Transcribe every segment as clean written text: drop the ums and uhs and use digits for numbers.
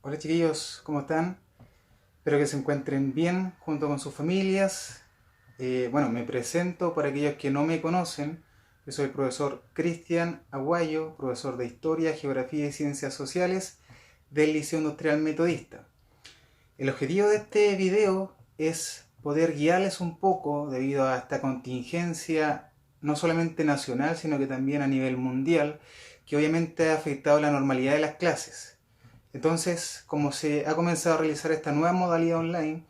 Hola chiquillos, ¿cómo están? Espero que se encuentren bien junto con sus familias. Bueno, me presento para aquellos que no me conocen. Yo soy el profesor Cristian Aguayo, profesor de Historia, Geografía y Ciencias Sociales del Liceo Industrial Metodista. El objetivo de este video es poder guiarles un poco debido a esta contingencia no solamente nacional, sino que también a nivel mundial, que obviamente ha afectado la normalidad de las clases. Entonces, como se ha comenzado a realizar esta nueva modalidad online,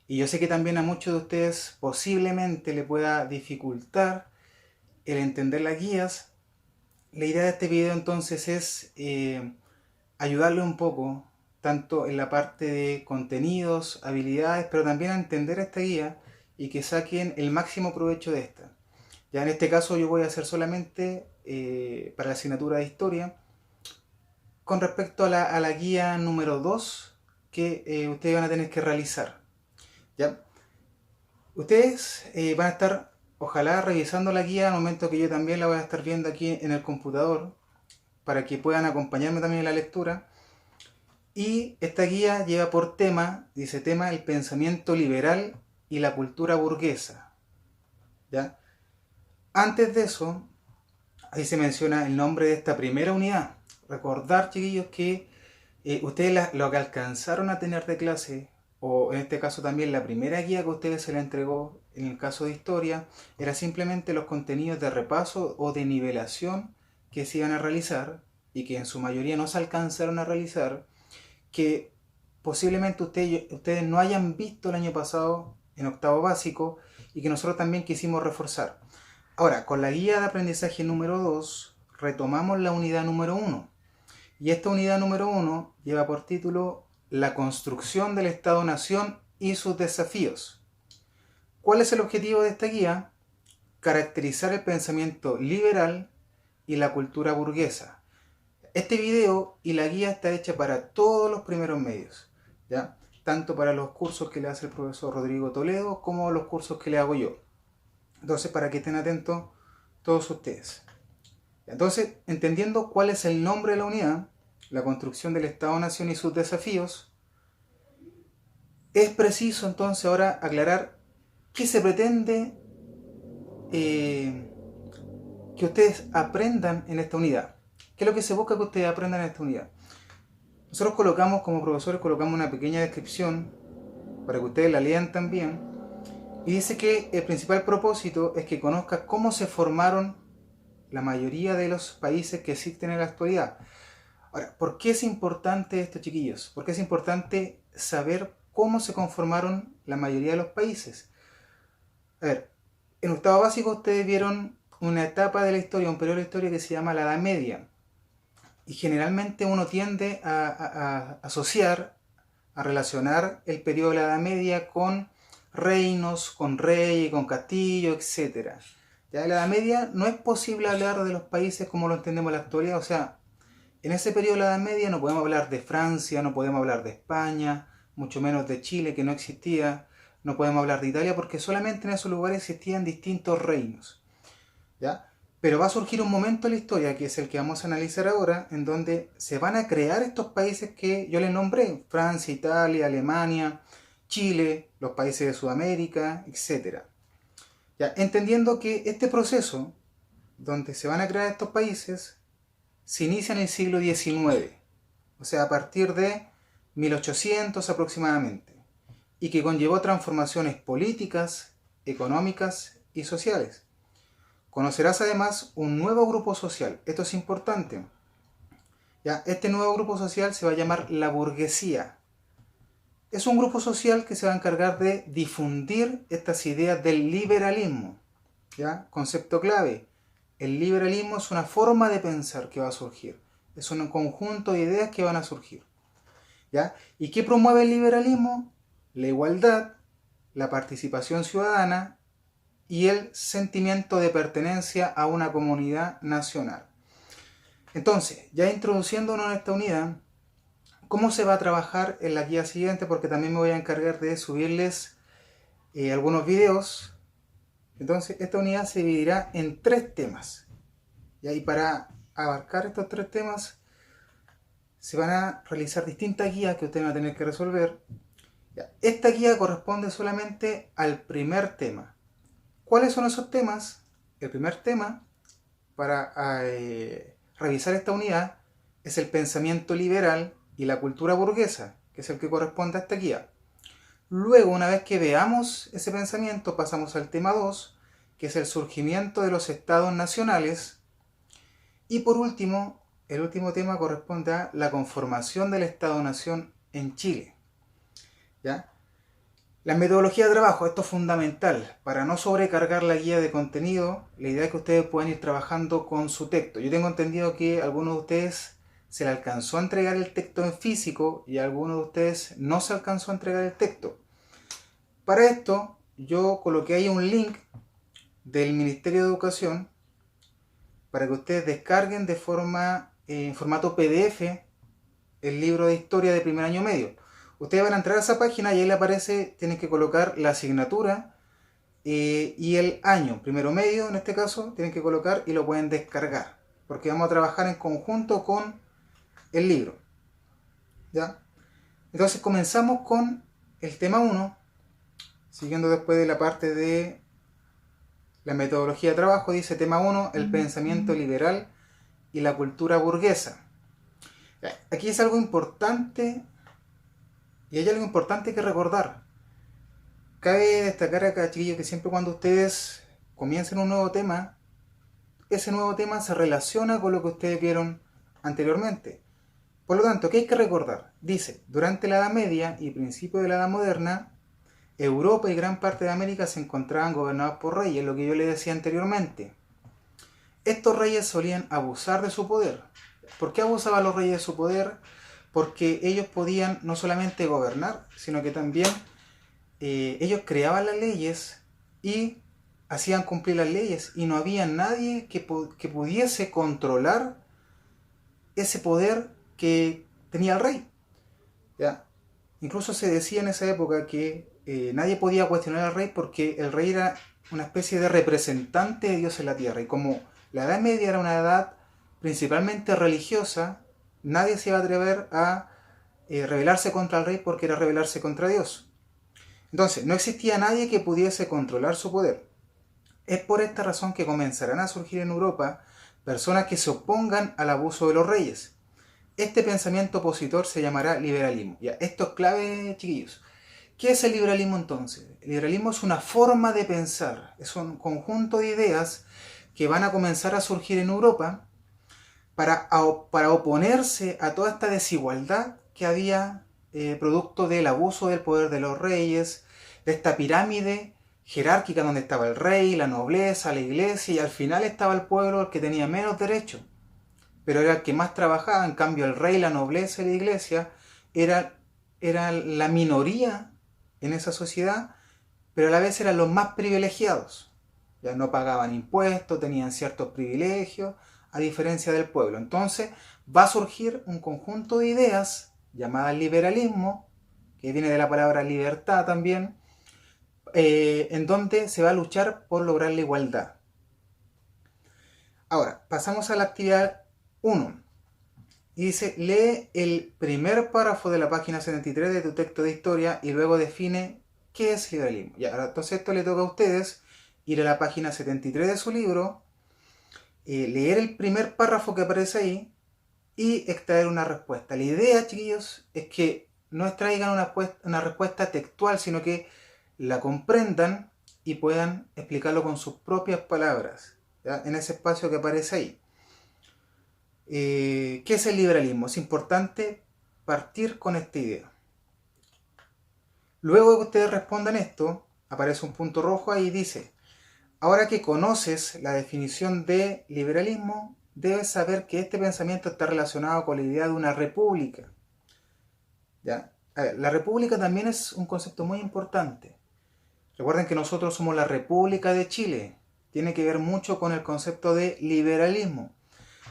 y yo sé que también a muchos de ustedes posiblemente le pueda dificultar el entender las guías, la idea de este video entonces es ayudarle un poco, tanto en la parte de contenidos, habilidades, pero también a entender esta guía y que saquen el máximo provecho de esta. Ya en este caso yo voy a hacer solamente para la asignatura de historia con respecto a la guía número 2 que ustedes van a tener que realizar. ¿Ya? Ustedes van a estar, ojalá, revisando la guía al momento que yo también la voy a estar viendo aquí en el computador para que puedan acompañarme también en la lectura. Y esta guía lleva por tema, dice tema, el pensamiento liberal y la cultura burguesa. ¿Ya? Antes de eso, ahí se menciona el nombre de esta primera unidad. Recordar, chiquillos, que ustedes lo que alcanzaron a tener de clase, o en este caso también la primera guía que a ustedes se le entregó en el caso de historia, era simplemente los contenidos de repaso o de nivelación que se iban a realizar y que en su mayoría no se alcanzaron a realizar, que posiblemente ustedes no hayan visto el año pasado en octavo básico y que nosotros también quisimos reforzar. Ahora, con la guía de aprendizaje número 2, retomamos la unidad número 1. Y esta unidad número 1 lleva por título La construcción del Estado-Nación y sus desafíos. ¿Cuál es el objetivo de esta guía? Caracterizar el pensamiento liberal y la cultura burguesa. Este video y la guía está hecha para todos los primeros medios, ¿ya? Tanto para los cursos que le hace el profesor Rodrigo Toledo como los cursos que le hago yo. Entonces, para que estén atentos todos ustedes. Entonces, entendiendo cuál es el nombre de la unidad, la construcción del Estado-Nación y sus desafíos, es preciso entonces ahora aclarar qué se pretende que ustedes aprendan en esta unidad. ¿Qué es lo que se busca que ustedes aprendan en esta unidad? Nosotros colocamos, como profesores, colocamos una pequeña descripción para que ustedes la lean también. Y dice que el principal propósito es que conozcas cómo se formaron la mayoría de los países que existen en la actualidad. Ahora, ¿por qué es importante esto, chiquillos? ¿Por qué es importante saber cómo se conformaron la mayoría de los países? A ver, en octavo básico ustedes vieron una etapa de la historia, un periodo de la historia que se llama la Edad Media. Y generalmente uno tiende a asociar, a relacionar el periodo de la Edad Media con reinos, con reyes, con castillos, etc. Ya en la Edad Media no es posible hablar de los países como lo entendemos en la actualidad, o sea, en ese periodo de la Edad Media no podemos hablar de Francia, no podemos hablar de España, mucho menos de Chile, que no existía, no podemos hablar de Italia, porque solamente en esos lugares existían distintos reinos. ¿Ya? Pero va a surgir un momento en la historia, que es el que vamos a analizar ahora, en donde se van a crear estos países que yo les nombré: Francia, Italia, Alemania, Chile, los países de Sudamérica, etc. ¿Ya? Entendiendo que este proceso, donde se van a crear estos países, se inicia en el siglo XIX, o sea, a partir de 1800 aproximadamente, y que conllevó transformaciones políticas, económicas y sociales. Conocerás además un nuevo grupo social. Esto es importante. ¿Ya? Este nuevo grupo social se va a llamar la burguesía. Es un grupo social que se va a encargar de difundir estas ideas del liberalismo. ¿Ya? Concepto clave. El liberalismo es una forma de pensar que va a surgir. Es un conjunto de ideas que van a surgir. ¿Ya? ¿Y qué promueve el liberalismo? La igualdad, la participación ciudadana y el sentimiento de pertenencia a una comunidad nacional. Entonces, ya introduciéndonos en esta unidad, ¿cómo se va a trabajar en la guía siguiente? Porque también me voy a encargar de subirles algunos videos. Entonces, esta unidad se dividirá en 3 temas. Y para abarcar estos 3 temas, se van a realizar distintas guías que ustedes van a tener que resolver. Esta guía corresponde solamente al primer tema. ¿Cuáles son esos temas? El primer tema para revisar esta unidad es el pensamiento liberal y la cultura burguesa, que es el que corresponde a esta guía. Luego, una vez que veamos ese pensamiento, pasamos al tema 2, que es el surgimiento de los estados nacionales. Y por último, el último tema corresponde a la conformación del Estado-Nación en Chile. ¿Ya? La metodología de trabajo, esto es fundamental. Para no sobrecargar la guía de contenido, la idea es que ustedes puedan ir trabajando con su texto. Yo tengo entendido que a algunos de ustedes se le alcanzó a entregar el texto en físico y a algunos de ustedes no se alcanzó a entregar el texto. Para esto, yo coloqué ahí un link del Ministerio de Educación para que ustedes descarguen de en formato PDF el libro de historia de primer año medio. Ustedes van a entrar a esa página y ahí le aparece, tienen que colocar la asignatura y el año, primero medio en este caso, tienen que colocar y lo pueden descargar, porque vamos a trabajar en conjunto con el libro. ¿Ya? Entonces comenzamos con el tema 1, siguiendo después de la parte de la metodología de trabajo. Dice tema 1, el pensamiento liberal y la cultura burguesa. Aquí es algo importante y hay algo importante que recordar. Cabe destacar acá, chiquillos, que siempre cuando ustedes comiencen un nuevo tema, ese nuevo tema se relaciona con lo que ustedes vieron anteriormente. Por lo tanto, ¿qué hay que recordar? Dice, durante la Edad Media y principios de la Edad Moderna, Europa y gran parte de América se encontraban gobernados por reyes, lo que yo les decía anteriormente. Estos reyes solían abusar de su poder. ¿Por qué abusaban los reyes de su poder? Porque ellos podían no solamente gobernar, sino que también ellos creaban las leyes y hacían cumplir las leyes, y no había nadie que pudiese controlar ese poder que tenía el rey. ¿Ya? Incluso se decía en esa época que nadie podía cuestionar al rey porque el rey era una especie de representante de Dios en la tierra, y como la Edad Media era una edad principalmente religiosa, nadie se iba a atrever a rebelarse contra el rey porque era rebelarse contra Dios. Entonces, no existía nadie que pudiese controlar su poder. Es por esta razón que comenzarán a surgir en Europa personas que se opongan al abuso de los reyes. Este pensamiento opositor se llamará liberalismo. Ya, esto es clave, chiquillos. ¿Qué es el liberalismo entonces? El liberalismo es una forma de pensar, es un conjunto de ideas que van a comenzar a surgir en Europa para oponerse a toda esta desigualdad que había producto del abuso del poder de los reyes, de esta pirámide jerárquica donde estaba el rey, la nobleza, la iglesia, y al final estaba el pueblo, el que tenía menos derechos, pero era el que más trabajaba. En cambio el rey, la nobleza y la iglesia era la minoría en esa sociedad, pero a la vez eran los más privilegiados. Ya no pagaban impuestos, tenían ciertos privilegios, a diferencia del pueblo. Entonces va a surgir un conjunto de ideas llamadas liberalismo, que viene de la palabra libertad también, en donde se va a luchar por lograr la igualdad. Ahora, pasamos a la actividad 1. Y dice, lee el primer párrafo de la página 73 de tu texto de historia y luego define qué es liberalismo. Ya, ahora, entonces esto le toca a ustedes ir a la página 73 de su libro, leer el primer párrafo que aparece ahí y extraer una respuesta. La idea, chiquillos, es que no extraigan una respuesta textual, sino que la comprendan y puedan explicarlo con sus propias palabras, ¿ya? En ese espacio que aparece ahí. ¿Qué es el liberalismo? Es importante partir con esta idea. Luego de que ustedes respondan esto, aparece un punto rojo ahí y dice, ahora que conoces la definición de liberalismo, debes saber que este pensamiento está relacionado con la idea de una república. ¿Ya? A ver, la república también es un concepto muy importante. Recuerden que nosotros somos la República de Chile. Tiene que ver mucho con el concepto de liberalismo.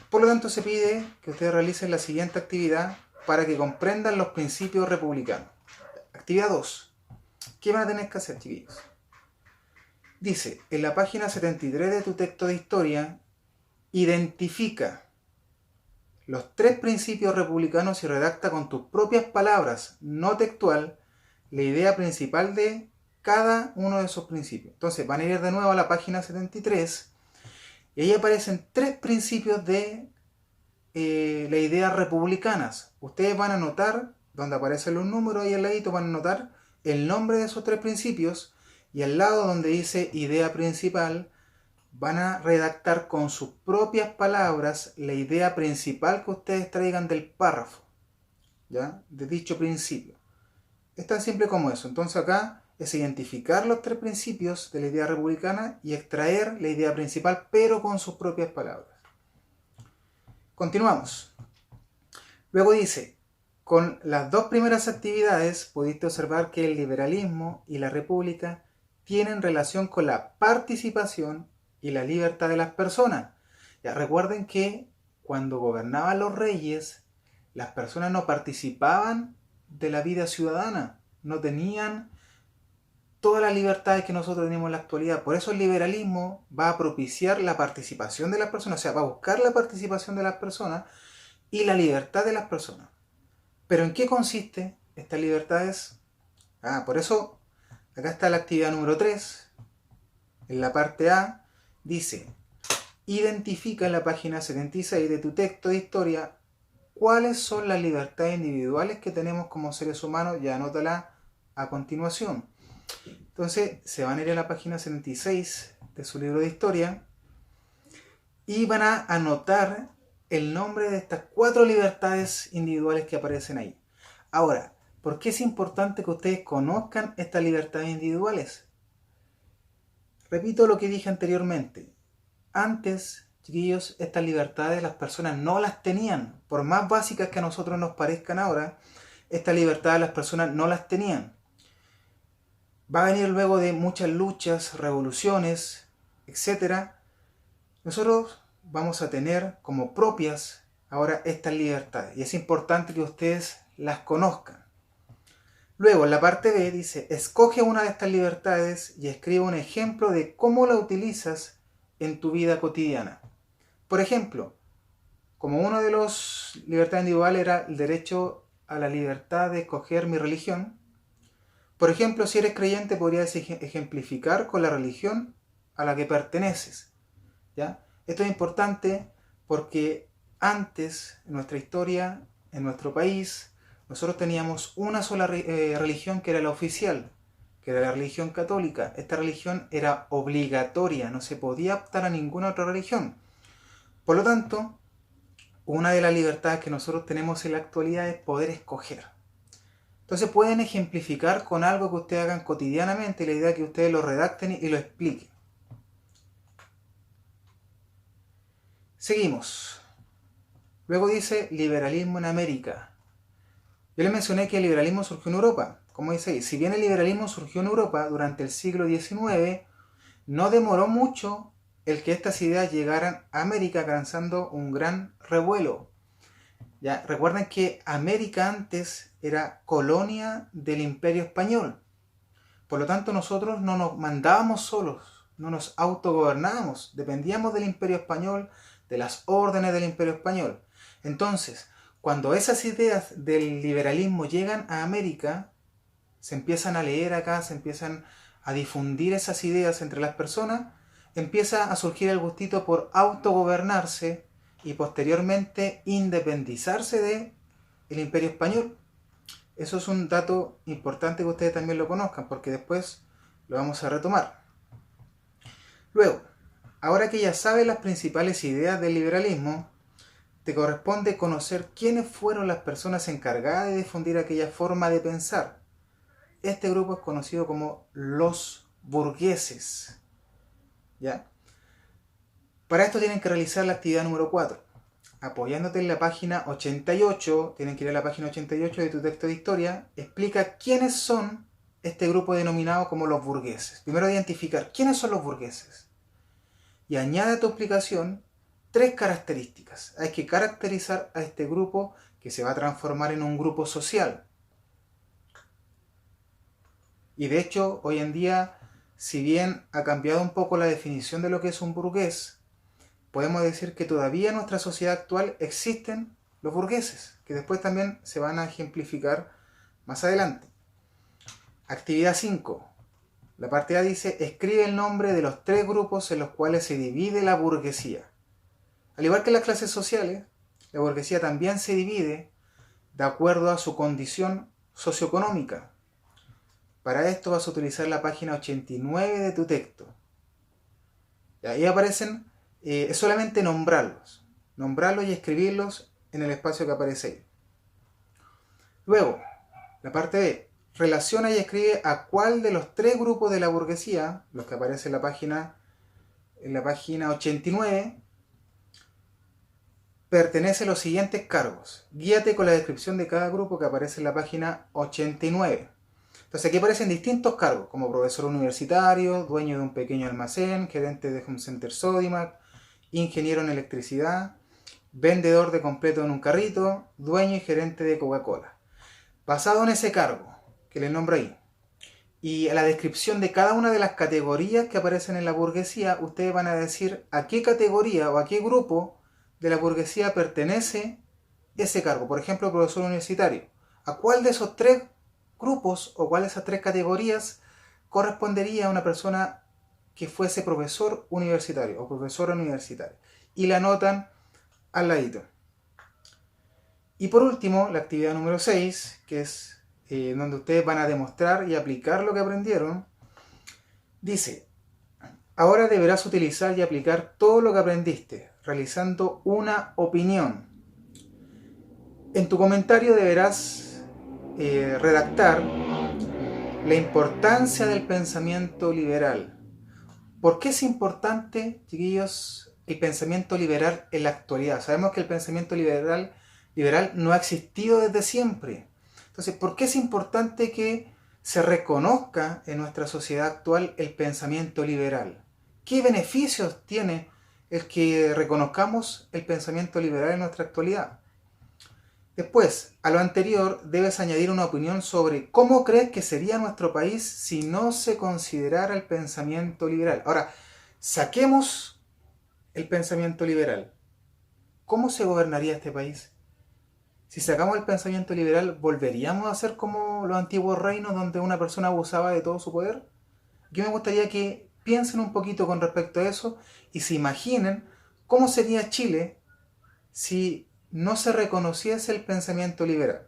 Por lo tanto, se pide que ustedes realicen la siguiente actividad para que comprendan los principios republicanos. Actividad 2. ¿Qué van a tener que hacer, chiquillos? Dice, en la página 73 de tu texto de historia, identifica los 3 principios republicanos y redacta con tus propias palabras, no textual, la idea principal de cada uno de esos principios. Entonces van a ir de nuevo a la página 73 y ahí aparecen 3 principios de las ideas republicanas. Ustedes van a notar, donde aparecen los números ahí al ladito, van a notar el nombre de esos 3 principios y al lado donde dice idea principal, van a redactar con sus propias palabras la idea principal que ustedes traigan del párrafo, ¿ya? De dicho principio. Es tan simple como eso. Entonces acá es identificar los 3 principios de la idea republicana y extraer la idea principal, pero con sus propias palabras. Continuamos. Luego dice, con las 2 primeras actividades pudiste observar que el liberalismo y la república tienen relación con la participación y la libertad de las personas. Ya recuerden que cuando gobernaban los reyes, las personas no participaban de la vida ciudadana, no tenían todas las libertades que nosotros tenemos en la actualidad. Por eso el liberalismo va a propiciar la participación de las personas, o sea, va a buscar la participación de las personas y la libertad de las personas. ¿Pero en qué consiste estas libertades? Por eso acá está la actividad número 3. En la parte A dice, identifica en la página 76 de tu texto de historia cuáles son las libertades individuales que tenemos como seres humanos, y anótala a continuación. Entonces se van a ir a la página 76 de su libro de historia y van a anotar el nombre de estas 4 libertades individuales que aparecen ahí. Ahora, ¿por qué es importante que ustedes conozcan estas libertades individuales? Repito lo que dije anteriormente. Antes, chiquillos, estas libertades las personas no las tenían. Por más básicas que a nosotros nos parezcan ahora, estas libertades las personas no las tenían. Va a venir luego de muchas luchas, revoluciones, etc. Nosotros vamos a tener como propias ahora estas libertades. Y es importante que ustedes las conozcan. Luego, en la parte B dice, escoge una de estas libertades y escribe un ejemplo de cómo la utilizas en tu vida cotidiana. Por ejemplo, como uno de los libertades individuales era el derecho a la libertad de escoger mi religión, por ejemplo, si eres creyente podrías ejemplificar con la religión a la que perteneces, ¿ya? Esto es importante porque antes, en nuestra historia, en nuestro país, nosotros teníamos una sola religión que era la oficial, que era la religión católica. Esta religión era obligatoria, no se podía optar a ninguna otra religión. Por lo tanto, una de las libertades que nosotros tenemos en la actualidad es poder escoger. Entonces pueden ejemplificar con algo que ustedes hagan cotidianamente, y la idea es que ustedes lo redacten y lo expliquen. Seguimos. Luego dice liberalismo en América. Yo les mencioné que el liberalismo surgió en Europa. Como dice ahí, si bien el liberalismo surgió en Europa durante el siglo XIX, no demoró mucho el que estas ideas llegaran a América, alcanzando un gran revuelo. Ya, recuerden que América antes era colonia del Imperio Español. Por lo tanto, nosotros no nos mandábamos solos, no nos autogobernábamos, dependíamos del Imperio Español, de las órdenes del Imperio Español. Entonces, cuando esas ideas del liberalismo llegan a América, se empiezan a leer acá, se empiezan a difundir esas ideas entre las personas, empieza a surgir el gustito por autogobernarse y posteriormente independizarse del Imperio Español. Eso es un dato importante que ustedes también lo conozcan, porque después lo vamos a retomar. Luego, ahora que ya sabes las principales ideas del liberalismo, te corresponde conocer quiénes fueron las personas encargadas de difundir aquella forma de pensar. Este grupo es conocido como los burgueses, ¿ya? Para esto tienen que realizar la actividad número 4. Apoyándote en la página 88, tienen que ir a la página 88 de tu texto de historia, explica quiénes son este grupo denominado como los burgueses. Primero identificar quiénes son los burgueses. Y añade a tu explicación 3 características. Hay que caracterizar a este grupo que se va a transformar en un grupo social. Y de hecho, hoy en día, si bien ha cambiado un poco la definición de lo que es un burgués, podemos decir que todavía en nuestra sociedad actual existen los burgueses, que después también se van a ejemplificar más adelante. Actividad 5. La parte A dice, escribe el nombre de los 3 grupos en los cuales se divide la burguesía. Al igual que en las clases sociales, la burguesía también se divide de acuerdo a su condición socioeconómica. Para esto vas a utilizar la página 89 de tu texto. Y ahí aparecen, es solamente nombrarlos y escribirlos en el espacio que aparece ahí. Luego, la parte B, relaciona y escribe a cuál de los 3 grupos de la burguesía, los que aparecen en la página 89, pertenece a los siguientes cargos. Guíate con la descripción de cada grupo que aparece en la página 89. Entonces aquí aparecen distintos cargos, como profesor universitario, dueño de un pequeño almacén, gerente de Home Center Sodimac, ingeniero en electricidad, vendedor de completo en un carrito, dueño y gerente de Coca-Cola. Basado en ese cargo que les nombro ahí, y a la descripción de cada una de las categorías que aparecen en la burguesía, ustedes van a decir a qué categoría o a qué grupo de la burguesía pertenece ese cargo. Por ejemplo, profesor universitario. ¿A cuál de esos 3 grupos o cuál de esas 3 categorías correspondería a una persona que fuese profesor universitario o profesora universitaria? Y la anotan al ladito. Y por último, la actividad número 6, que es donde ustedes van a demostrar y aplicar lo que aprendieron, dice, ahora deberás utilizar y aplicar todo lo que aprendiste, realizando una opinión. En tu comentario deberás redactar la importancia del pensamiento liberal. ¿Por qué es importante, chiquillos, el pensamiento liberal en la actualidad? Sabemos que el pensamiento liberal no ha existido desde siempre. Entonces, ¿por qué es importante que se reconozca en nuestra sociedad actual el pensamiento liberal? ¿Qué beneficios tiene el que reconozcamos el pensamiento liberal en nuestra actualidad? Después, a lo anterior, debes añadir una opinión sobre cómo crees que sería nuestro país si no se considerara el pensamiento liberal. Ahora, saquemos el pensamiento liberal. ¿Cómo se gobernaría este país? Si sacamos el pensamiento liberal, ¿volveríamos a ser como los antiguos reinos donde una persona abusaba de todo su poder? Aquí me gustaría que piensen un poquito con respecto a eso y se imaginen cómo sería Chile si no se reconociese el pensamiento liberal.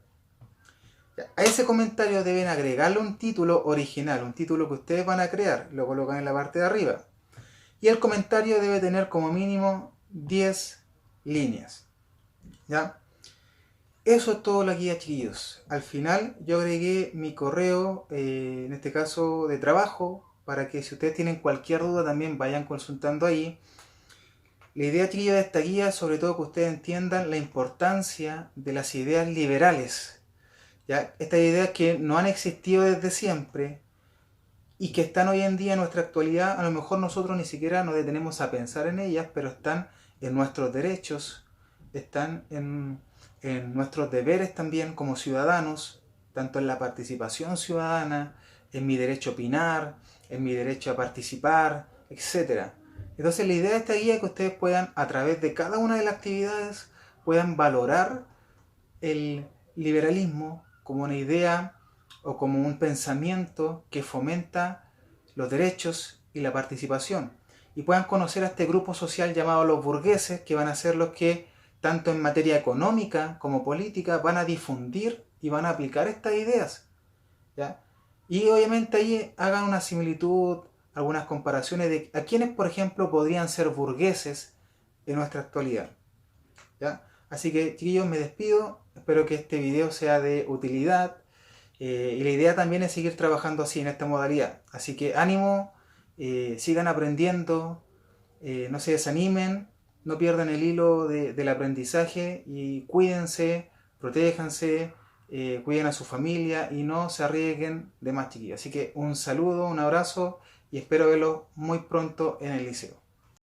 A ese comentario deben agregarle un título original, un título que ustedes van a crear, lo colocan en la parte de arriba. Y el comentario debe tener como mínimo 10 líneas. ¿Ya? Eso es todo la guía, chiquillos. Al final yo agregué mi correo, en este caso de trabajo, para que si ustedes tienen cualquier duda también vayan consultando ahí. La idea, chiquillos, de esta guía es sobre todo que ustedes entiendan la importancia de las ideas liberales. ¿Ya? Estas ideas que no han existido desde siempre y que están hoy en día en nuestra actualidad, a lo mejor nosotros ni siquiera nos detenemos a pensar en ellas, pero están en nuestros derechos, están en nuestros deberes también como ciudadanos, tanto en la participación ciudadana, en mi derecho a opinar, en mi derecho a participar, etc. Entonces la idea de esta guía es que ustedes puedan, a través de cada una de las actividades, puedan valorar el liberalismo como una idea o como un pensamiento que fomenta los derechos y la participación. Y puedan conocer a este grupo social llamado los burgueses, que van a ser los que tanto en materia económica como política, van a difundir y van a aplicar estas ideas. ¿Ya? Y obviamente ahí hagan una similitud, algunas comparaciones de a quienes, por ejemplo, podrían ser burgueses en nuestra actualidad. ¿Ya? Así que, chiquillos, me despido. Espero que este video sea de utilidad. Y la idea también es seguir trabajando así en esta modalidad. Así que ánimo, sigan aprendiendo, no se desanimen, no pierdan el hilo del aprendizaje y cuídense, protéjanse, cuiden a su familia y no se arriesguen de más, chiquillos. Así que un saludo, un abrazo y espero verlos muy pronto en el liceo.